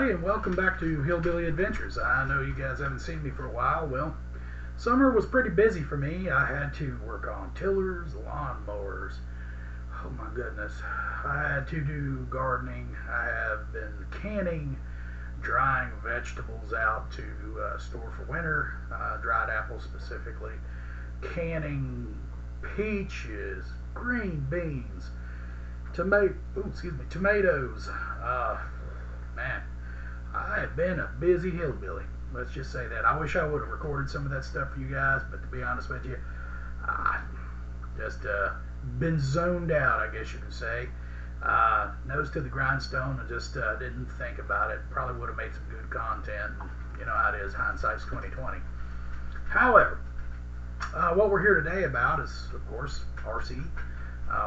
everybody, and welcome back to Hillbilly Adventures. I know you guys haven't seen me for a while. Well, summer was pretty busy for me. I had to work on tillers, lawnmowers. Oh my goodness. I had to do gardening. I have been canning, drying vegetables out to store for winter, dried apples specifically, canning peaches, green beans, tomatoes. Man, I have been a busy hillbilly. Let's just say that. I wish I would have recorded some of that stuff for you guys, but to be honest with you, I just been zoned out, I guess you could say. Nose to the grindstone, and just didn't think about it. Probably would have made some good content. You know how it is, hindsight's 2020. However, what we're here today about is, of course, RC,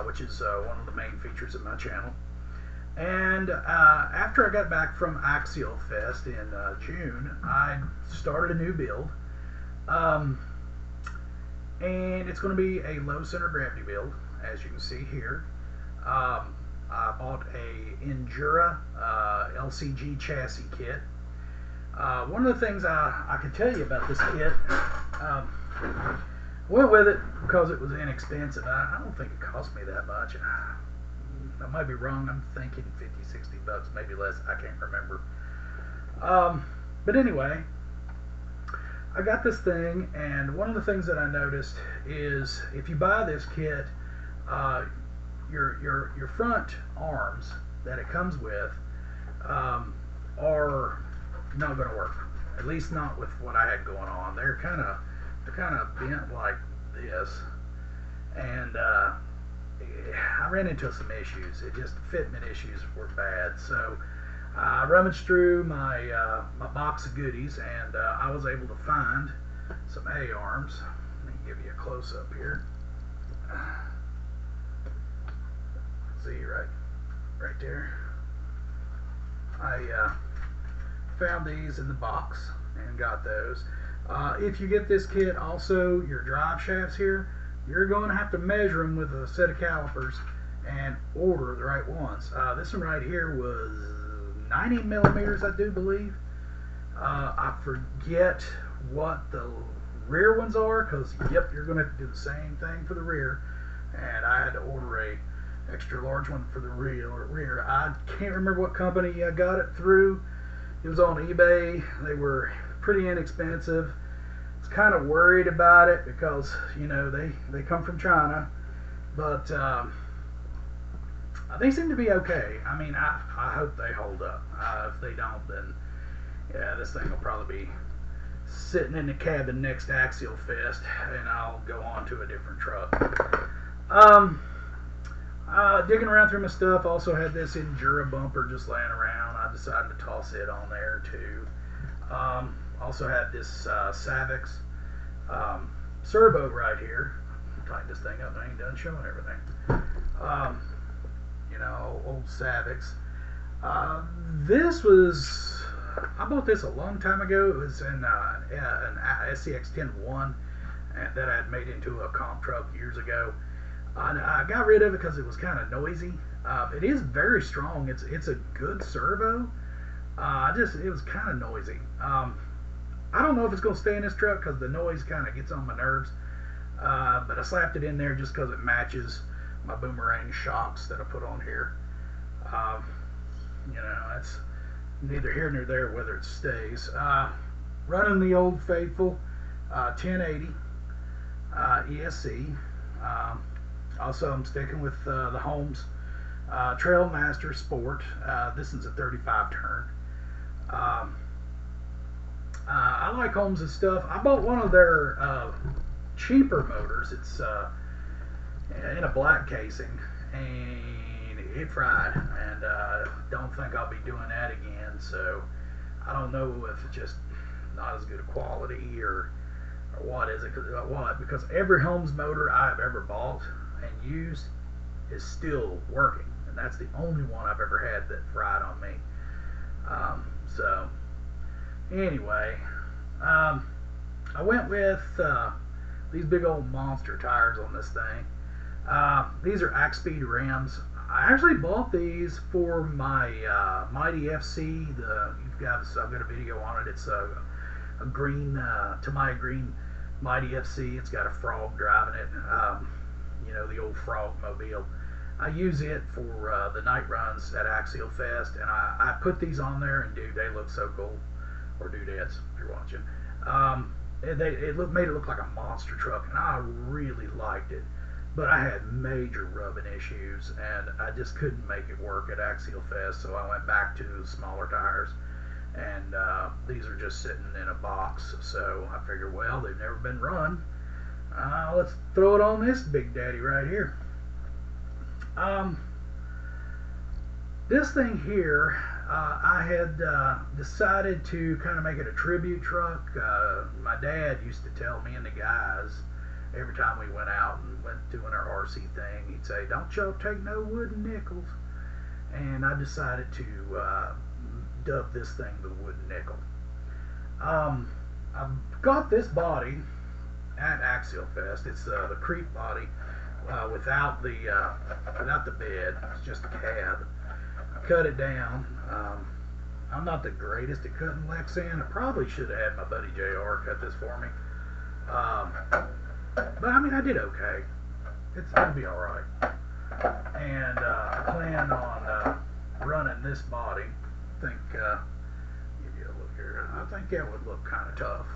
which is one of the main features of my channel. And after I got back from Axial Fest in June, I started a new build. And it's going to be a low center gravity build, as you can see here. I bought a Endura LCG chassis kit. One of the things I can tell you about this kit, went with it because it was inexpensive. I don't think it cost me that much. I might be wrong. I'm thinking 50, 60 bucks, maybe less. I can't remember. But anyway, I got this thing, and one of the things that I noticed is if you buy this kit, your front arms that it comes with are not going to work. At least not with what I had going on. They're kind of bent like this, and I ran into some issues. It just fitment issues were bad. So I rummaged through my my box of goodies, and I was able to find some A-arms. Let me give you a close-up here. See right there. I found these in the box and got those. If you get this kit, also your drive shafts here, you're going to have to measure them with a set of calipers and order the right ones. This one right here was 90 millimeters, I do believe. I forget what the rear ones are, because yep, you're going to have to do the same thing for the rear, and I had to order a extra large one for the rear. I can't remember what company I got it through. It was on eBay. They were pretty inexpensive. I was kind of worried about it because, you know, they come from China, but they seem to be okay. I mean, I hope they hold up. If they don't, then yeah, this thing will probably be sitting in the cabin next Axial Fest, and I'll go on to a different truck. Digging around through my stuff, also had this Endura bumper just laying around. I decided to toss it on there too. Also had this Scx servo right here. Tighten this thing up, I ain't done showing everything. You know, old Scx. This was, I bought this a long time ago. It was in an Scx10 that I had made into a comp truck years ago. I got rid of it because it was kind of noisy. It is very strong. It's a good servo. It was kind of noisy. I don't know if it's going to stay in this truck because the noise kind of gets on my nerves. But I slapped it in there just because it matches my boomerang shocks that I put on here. You know, that's neither here nor there whether it stays. Running the old faithful 1080 ESC. Also, I'm sticking with the Holmes Trailmaster Sport. This is a 35 turn. I like Holmes' stuff. I bought one of their cheaper motors. It's in a black casing, and it fried. And don't think I'll be doing that again. So I don't know if it's just not as good a quality or what is it? Because every Holmes motor I've ever bought and used is still working, and that's the only one I've ever had that fried on me. So anyway, I went with these big old monster tires on this thing. These are Axpeed rims. I actually bought these for my Mighty FC. I've got a video on it. It's a green Tamiya green Mighty FC. It's got a frog driving it. You know, the old frog mobile. I use it for the night runs at Axial Fest, and I put these on there, and dude, they look so cool. Or dudettes, if you're watching. Made it look like a monster truck, and I really liked it. But I had major rubbing issues, and I just couldn't make it work at Axial Fest, so I went back to smaller tires. And these are just sitting in a box, so I figured, well, they've never been run. Let's throw it on this big daddy right here. This thing here, I had decided to kind of make it a tribute truck. My dad used to tell me and the guys, every time we went out and went doing our RC thing, he'd say, "Don't y'all take no wooden nickels." And I decided to dub this thing the wooden nickel. I got this body at Axial Fest. It's the creep body without the bed. It's just a cab. I cut it down. I'm not the greatest at cutting Lexan. I probably should have had my buddy JR cut this for me. But I mean, I did okay. It'll be alright. And I plan on running this body. I think, give you a look here. I think that would look kind of tough.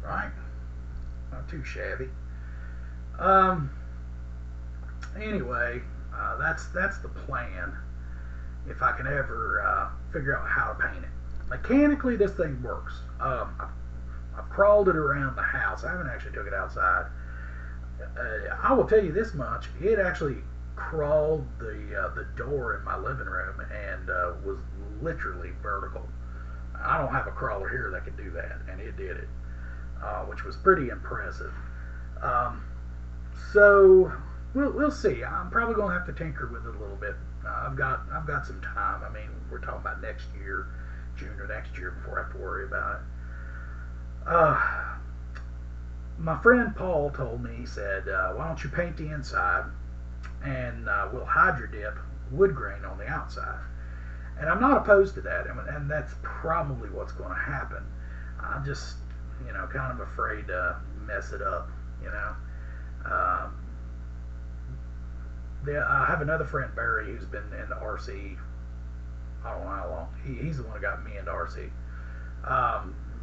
Right? Not too shabby. Anyway, that's the plan. If I can ever figure out how to paint it. Mechanically, this thing works. I've crawled it around the house. I haven't actually took it outside. I will tell you this much: it actually crawled the door in my living room and was literally vertical. I don't have a crawler here that can do that, and it did it, which was pretty impressive. So we'll see. I'm probably going to have to tinker with it a little bit. I've got some time. I mean, we're talking about next year, June of next year, before I have to worry about it. My friend Paul told me, he said, why don't you paint the inside and we'll hydro dip wood grain on the outside. And I'm not opposed to that, and that's probably what's going to happen. I'm just, kind of afraid to mess it up, I have another friend, Barry, who's been in the RC, I don't know how long. He's the one who got me into RC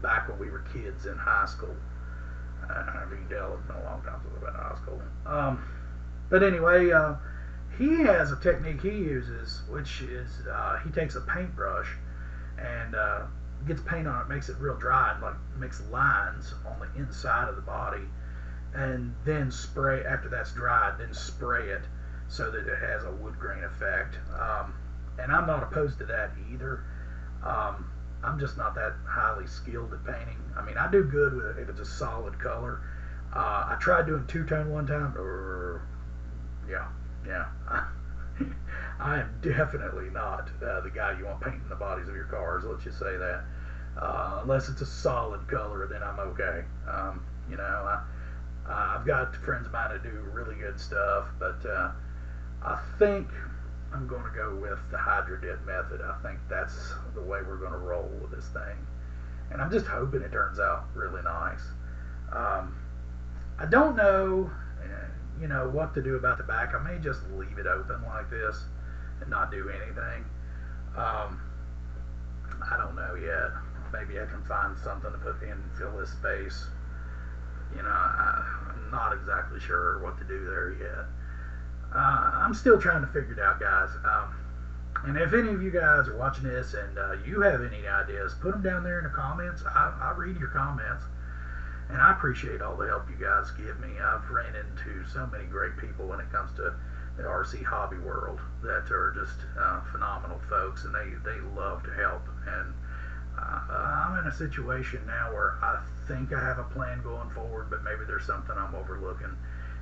back when we were kids in high school. I mean, Dell, it's been a long time since I've been in high school. But anyway, he has a technique he uses, which is he takes a paintbrush and gets paint on it, makes it real dry, and makes lines on the inside of the body, and then spray, after that's dried, then spray it so that it has a wood grain effect. And I'm not opposed to that either. I'm just not that highly skilled at painting. I mean, I do good with it if it's a solid color. I tried doing two-tone one time. Yeah. I am definitely not the guy you want painting the bodies of your cars, let's just say that. Unless it's a solid color, then I'm okay. I've got friends of mine that do really good stuff, but I think I'm going to go with the hydro dip method. I think that's the way we're going to roll with this thing. And I'm just hoping it turns out really nice. I don't know, what to do about the back. I may just leave it open like this and not do anything. I don't know yet. Maybe I can find something to put in, fill this space. I'm not exactly sure what to do there yet. I'm still trying to figure it out, guys. And if any of you guys are watching this and you have any ideas, put them down there in the comments. I read your comments, and I appreciate all the help you guys give me. I've ran into so many great people when it comes to the RC hobby world that are just phenomenal folks, and they love to help. And I'm in a situation now where I think I have a plan going forward, but maybe there's something I'm overlooking.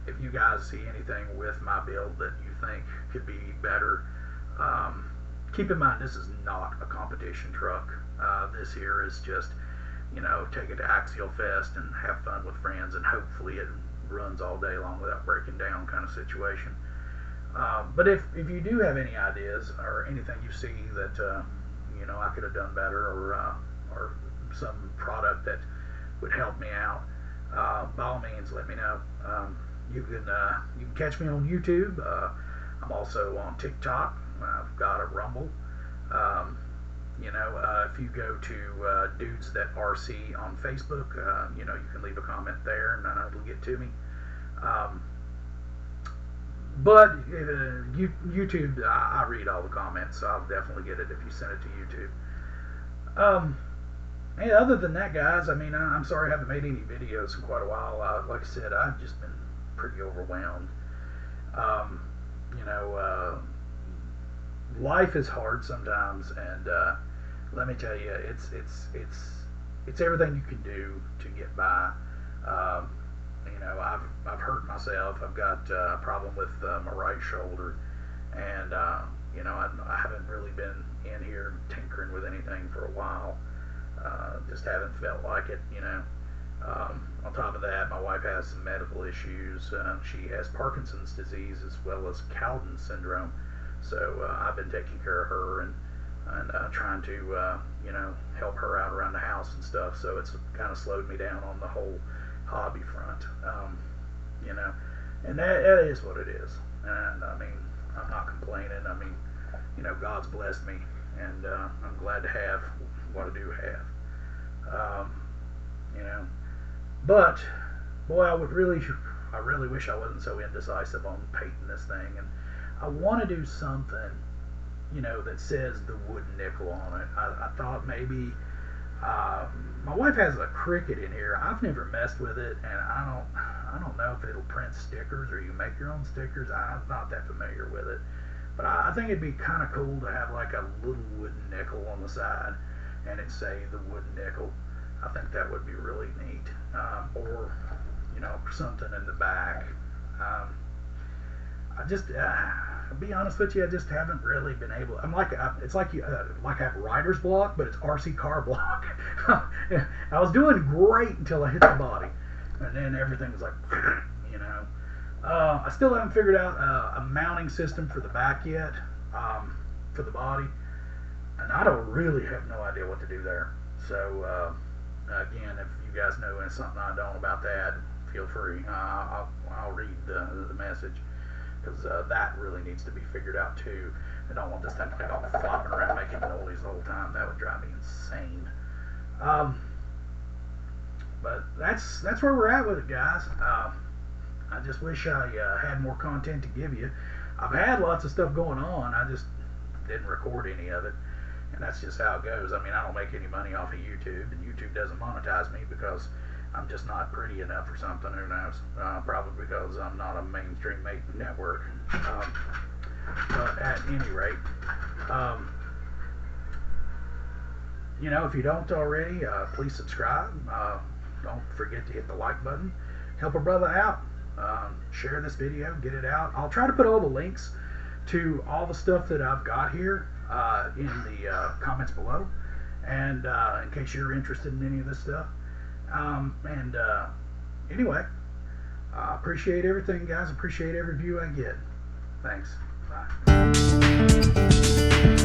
If you guys see anything with my build that you think could be better, keep in mind this is not a competition truck. This here is just, take it to Axial Fest and have fun with friends, and hopefully it runs all day long without breaking down kind of situation. But if you do have any ideas or anything you see that I could have done better, or some product that would help me out, by all means let me know. You can catch me on YouTube. I'm also on TikTok. I've got a Rumble. If you go to Dudes That RC on Facebook, you can leave a comment there, and it'll get to me. But YouTube, I read all the comments, so I'll definitely get it if you send it to YouTube. Hey, other than that, guys, I'm sorry I haven't made any videos in quite a while. Like I said, I've just been pretty overwhelmed. Life is hard sometimes, and let me tell you, it's everything you can do to get by. I've hurt myself. I've got a problem with my right shoulder, and I haven't really been in here tinkering with anything for a while. Just haven't felt like it. On top of that, my wife has some medical issues. She has Parkinson's disease as well as Cowden syndrome. So I've been taking care of her and trying to help her out around the house and stuff. So it's kind of slowed me down on the whole hobby front. And that is what it is. And I'm not complaining. God's blessed me, and I'm glad to have what I do have. But boy, I really wish I wasn't so indecisive on painting this thing, and I want to do something, that says the wooden nickel on it. I thought maybe, my wife has a Cricut in here. I've never messed with it, and I don't know if it'll print stickers or you make your own stickers. I'm not that familiar with it, but I think it'd be kind of cool to have like a little wooden nickel on the side, and it say the wooden nickel. I think that would be really neat, or something in the back. I'll be honest with you, I just haven't really been able. It's like you have writer's block, but it's RC car block. I was doing great until I hit the body, and then everything was like, I still haven't figured out a mounting system for the back yet, for the body, and I don't really have no idea what to do there. So again, if you guys know something I don't about that, feel free. I'll read the message, because that really needs to be figured out too. I don't want this thing to be all flopping around making noise the whole time. That would drive me insane. But that's where we're at with it, guys. I just wish I had more content to give you. I've had lots of stuff going on. I just didn't record any of it, and that's just how it goes. I don't make any money off of YouTube, and YouTube doesn't monetize me because I'm just not pretty enough or something. Who knows? Probably because I'm not a mainstream network. But at any rate, if you don't already, please subscribe. Don't forget to hit the like button. Help a brother out. Share this video. Get it out. I'll try to put all the links to all the stuff that I've got here in the comments below, and in case you're interested in any of this stuff. Anyway, I appreciate everything, guys. Appreciate every view I get. Thanks. Bye.